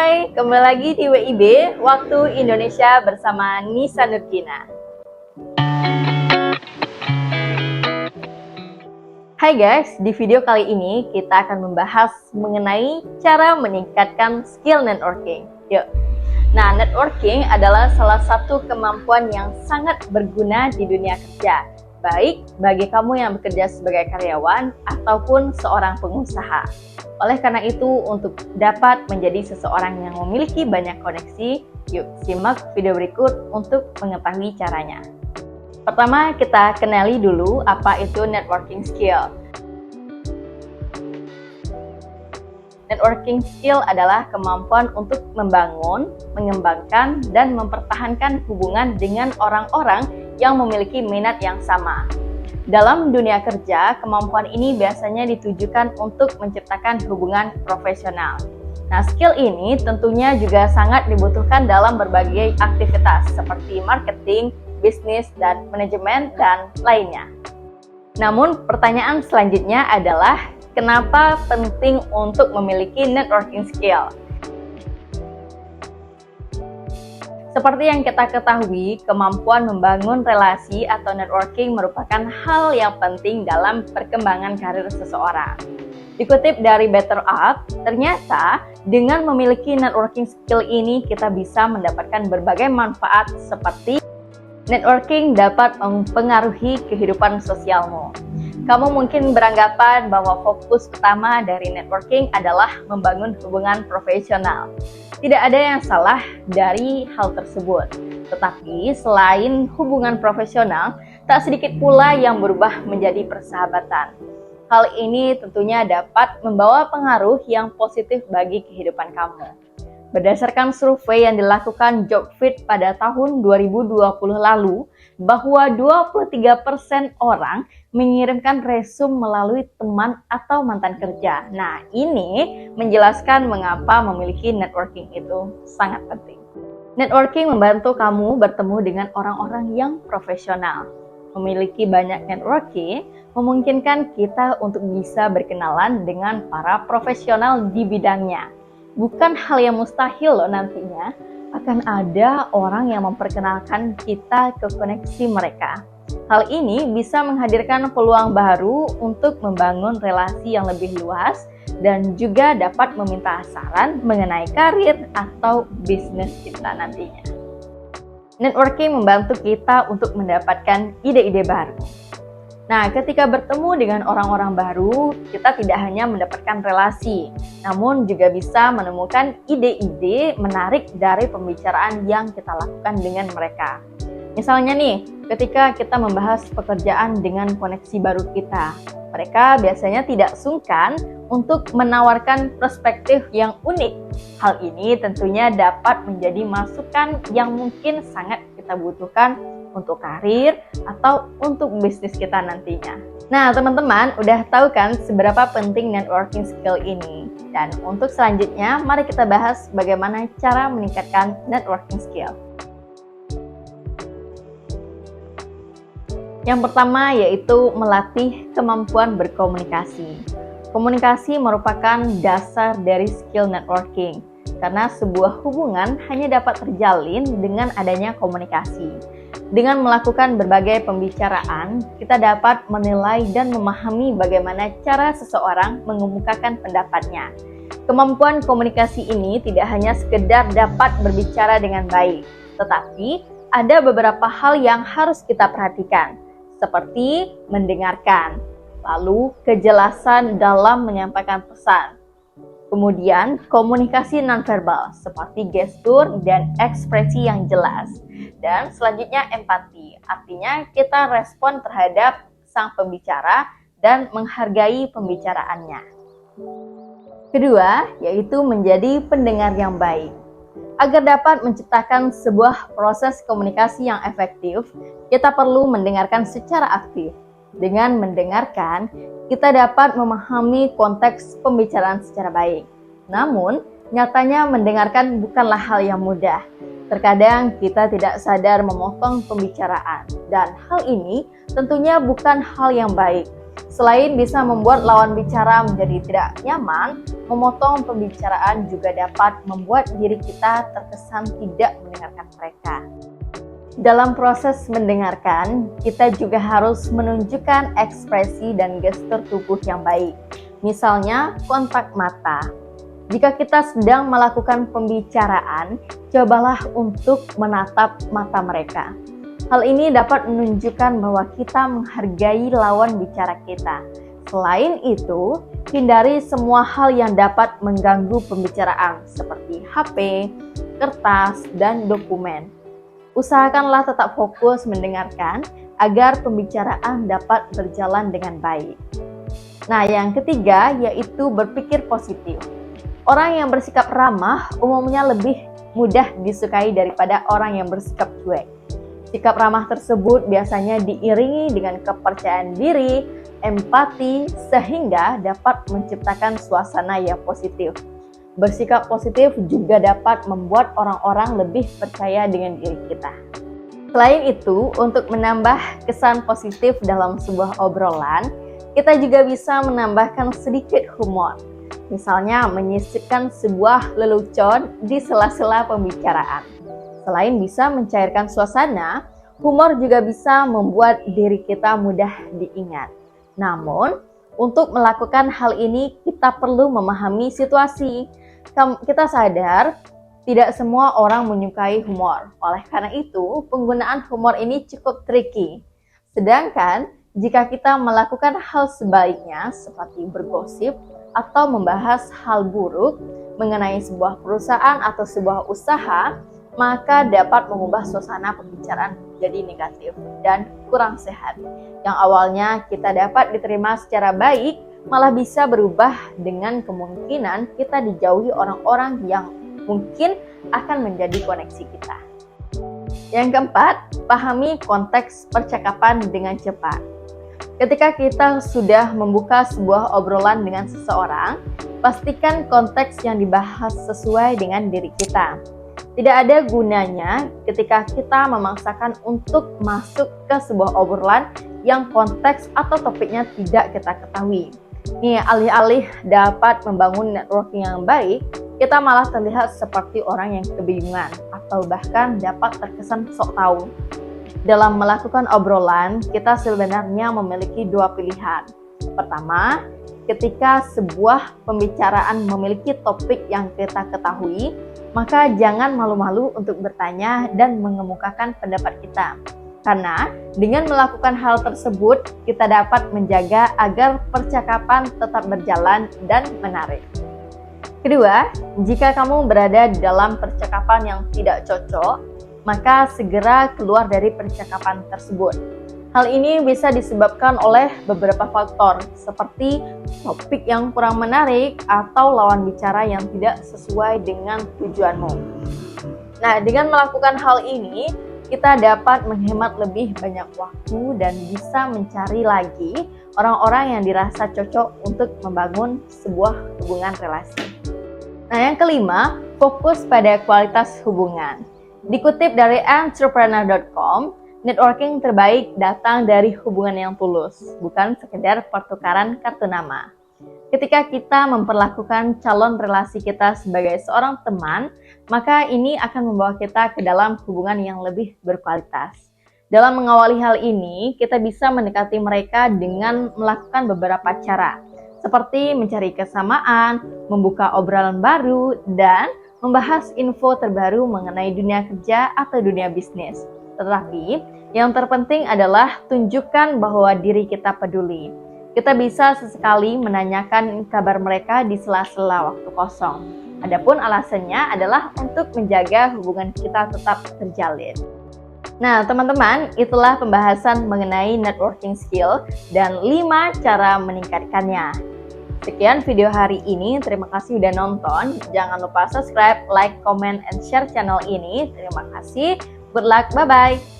Hai, kembali lagi di WIB, Waktu Indonesia bersama Nisa Nurkina. Hai guys, di video kali ini kita akan membahas mengenai cara meningkatkan skill networking. Yuk. Nah, networking adalah salah satu kemampuan yang sangat berguna di dunia kerja, baik bagi kamu yang bekerja sebagai karyawan ataupun seorang pengusaha. Oleh karena itu, untuk dapat menjadi seseorang yang memiliki banyak koneksi, yuk simak video berikut untuk mengetahui caranya. Pertama, kita kenali dulu apa itu networking skill. Networking skill adalah kemampuan untuk membangun, mengembangkan, dan mempertahankan hubungan dengan orang-orang yang memiliki minat yang sama. Dalam dunia kerja, kemampuan ini biasanya ditujukan untuk menciptakan hubungan profesional. Nah, skill ini tentunya juga sangat dibutuhkan dalam berbagai aktivitas seperti marketing, bisnis, dan manajemen, dan lainnya. Namun, pertanyaan selanjutnya adalah, kenapa penting untuk memiliki networking skill? Seperti yang kita ketahui, kemampuan membangun relasi atau networking merupakan hal yang penting dalam perkembangan karir seseorang. Dikutip dari Better Up, ternyata dengan memiliki networking skill ini kita bisa mendapatkan berbagai manfaat seperti networking dapat mempengaruhi kehidupan sosialmu. Kamu mungkin beranggapan bahwa fokus utama dari networking adalah membangun hubungan profesional. Tidak ada yang salah dari hal tersebut. Tetapi selain hubungan profesional, tak sedikit pula yang berubah menjadi persahabatan. Hal ini tentunya dapat membawa pengaruh yang positif bagi kehidupan kamu. Berdasarkan survei yang dilakukan Jobfit pada tahun 2020 lalu, bahwa 23% orang mengirimkan resume melalui teman atau mantan kerja. Nah, ini menjelaskan mengapa memiliki networking itu sangat penting. Networking membantu kamu bertemu dengan orang-orang yang profesional. Memiliki banyak networking memungkinkan kita untuk bisa berkenalan dengan para profesional di bidangnya. Bukan hal yang mustahil loh nantinya, akan ada orang yang memperkenalkan kita ke koneksi mereka. Hal ini bisa menghadirkan peluang baru untuk membangun relasi yang lebih luas dan juga dapat meminta saran mengenai karir atau bisnis kita nantinya. Networking membantu kita untuk mendapatkan ide-ide baru. Nah, ketika bertemu dengan orang-orang baru, kita tidak hanya mendapatkan relasi, namun juga bisa menemukan ide-ide menarik dari pembicaraan yang kita lakukan dengan mereka. Misalnya nih, ketika kita membahas pekerjaan dengan koneksi baru kita, mereka biasanya tidak sungkan untuk menawarkan perspektif yang unik. Hal ini tentunya dapat menjadi masukan yang mungkin sangat kita butuhkan untuk karir atau untuk bisnis kita nantinya. Nah, teman-teman udah tahu kan seberapa penting networking skill ini? Dan untuk selanjutnya, mari kita bahas bagaimana cara meningkatkan networking skill. Yang pertama yaitu melatih kemampuan berkomunikasi. Komunikasi merupakan dasar dari skill networking, karena sebuah hubungan hanya dapat terjalin dengan adanya komunikasi. Dengan melakukan berbagai pembicaraan, kita dapat menilai dan memahami bagaimana cara seseorang mengemukakan pendapatnya. Kemampuan komunikasi ini tidak hanya sekedar dapat berbicara dengan baik, tetapi ada beberapa hal yang harus kita perhatikan, seperti mendengarkan, lalu kejelasan dalam menyampaikan pesan. Kemudian, komunikasi nonverbal seperti gestur dan ekspresi yang jelas. Dan selanjutnya empati, artinya kita respon terhadap sang pembicara dan menghargai pembicaraannya. Kedua, yaitu menjadi pendengar yang baik. Agar dapat menciptakan sebuah proses komunikasi yang efektif, kita perlu mendengarkan secara aktif. Dengan mendengarkan, kita dapat memahami konteks pembicaraan secara baik. Namun, nyatanya mendengarkan bukanlah hal yang mudah. Terkadang kita tidak sadar memotong pembicaraan, dan hal ini tentunya bukan hal yang baik. Selain bisa membuat lawan bicara menjadi tidak nyaman, memotong pembicaraan juga dapat membuat diri kita terkesan tidak mendengarkan mereka. Dalam proses mendengarkan, kita juga harus menunjukkan ekspresi dan gestur tubuh yang baik. Misalnya, kontak mata. Jika kita sedang melakukan pembicaraan, cobalah untuk menatap mata mereka. Hal ini dapat menunjukkan bahwa kita menghargai lawan bicara kita. Selain itu, hindari semua hal yang dapat mengganggu pembicaraan seperti HP, kertas, dan dokumen. Usahakanlah tetap fokus mendengarkan agar pembicaraan dapat berjalan dengan baik. Nah, yang ketiga yaitu berpikir positif. Orang yang bersikap ramah umumnya lebih mudah disukai daripada orang yang bersikap cuek. Sikap ramah tersebut biasanya diiringi dengan kepercayaan diri, empati, sehingga dapat menciptakan suasana yang positif. Bersikap positif juga dapat membuat orang-orang lebih percaya dengan diri kita. Selain itu, untuk menambah kesan positif dalam sebuah obrolan, kita juga bisa menambahkan sedikit humor. Misalnya, menyisipkan sebuah lelucon di sela-sela pembicaraan. Selain bisa mencairkan suasana, humor juga bisa membuat diri kita mudah diingat. Namun, untuk melakukan hal ini, kita perlu memahami situasi. Kita sadar, tidak semua orang menyukai humor. Oleh karena itu, penggunaan humor ini cukup tricky. Sedangkan, jika kita melakukan hal sebaliknya, seperti bergosip atau membahas hal buruk mengenai sebuah perusahaan atau sebuah usaha, maka dapat mengubah suasana pembicaraan jadi negatif dan kurang sehat. Yang awalnya kita dapat diterima secara baik, malah bisa berubah dengan kemungkinan kita dijauhi orang-orang yang mungkin akan menjadi koneksi kita. Yang keempat, pahami konteks percakapan dengan cepat. Ketika kita sudah membuka sebuah obrolan dengan seseorang, pastikan konteks yang dibahas sesuai dengan diri kita. Tidak ada gunanya ketika kita memaksakan untuk masuk ke sebuah obrolan yang konteks atau topiknya tidak kita ketahui. Nih, alih-alih dapat membangun networking yang baik, kita malah terlihat seperti orang yang kebingungan atau bahkan dapat terkesan sok tahu. Dalam melakukan obrolan, kita sebenarnya memiliki dua pilihan. Pertama, ketika sebuah pembicaraan memiliki topik yang kita ketahui, maka jangan malu-malu untuk bertanya dan mengemukakan pendapat kita. Karena dengan melakukan hal tersebut, kita dapat menjaga agar percakapan tetap berjalan dan menarik. Kedua, jika kamu berada di dalam percakapan yang tidak cocok, maka segera keluar dari percakapan tersebut. Hal ini bisa disebabkan oleh beberapa faktor, seperti topik yang kurang menarik atau lawan bicara yang tidak sesuai dengan tujuanmu. Nah, dengan melakukan hal ini, kita dapat menghemat lebih banyak waktu dan bisa mencari lagi orang-orang yang dirasa cocok untuk membangun sebuah hubungan relasi. Nah, yang kelima, fokus pada kualitas hubungan. Dikutip dari entrepreneur.com, networking terbaik datang dari hubungan yang tulus, bukan sekedar pertukaran kartu nama. Ketika kita memperlakukan calon relasi kita sebagai seorang teman, maka ini akan membawa kita ke dalam hubungan yang lebih berkualitas. Dalam mengawali hal ini, kita bisa mendekati mereka dengan melakukan beberapa cara, seperti mencari kesamaan, membuka obrolan baru, dan membahas info terbaru mengenai dunia kerja atau dunia bisnis. Tetapi, yang terpenting adalah tunjukkan bahwa diri kita peduli. Kita bisa sesekali menanyakan kabar mereka di sela-sela waktu kosong. Adapun alasannya adalah untuk menjaga hubungan kita tetap terjalin. Nah, teman-teman, itulah pembahasan mengenai networking skill dan 5 cara meningkatkannya. Sekian video hari ini, terima kasih udah nonton. Jangan lupa subscribe, like, comment, and share channel ini. Terima kasih. Good luck, bye-bye.